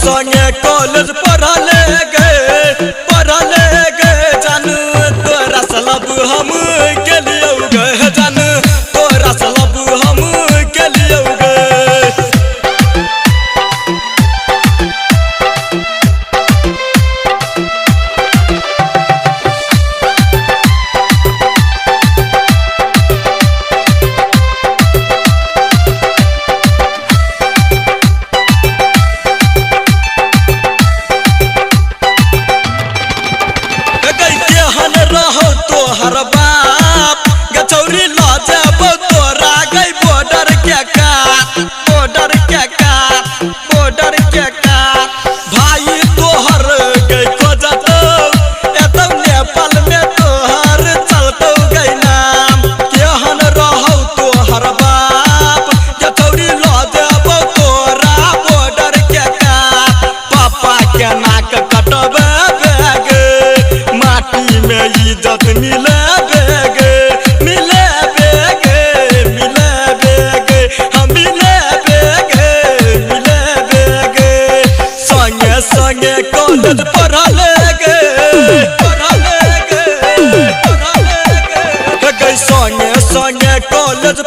संगे कॉलेज पढ़ले गे जानू तोरा सलब हम गेलियो गे जानू तोरा सलब हम गेलियो गे तोहर बाप गचौरी ला जाबो तोरा गई बॉर्डर के काट भाई तोहर गई खोजतो एतौ नेपाल में तोहर चलतो गई नाम केहन रहौ तोहर बाप गचौरी ला जाबो तोरा बॉर्डर के काट पापा के नाक कटबे माटी में इज्जत मिले संगे कॉलेज पढ़ले गे संगे कॉलेज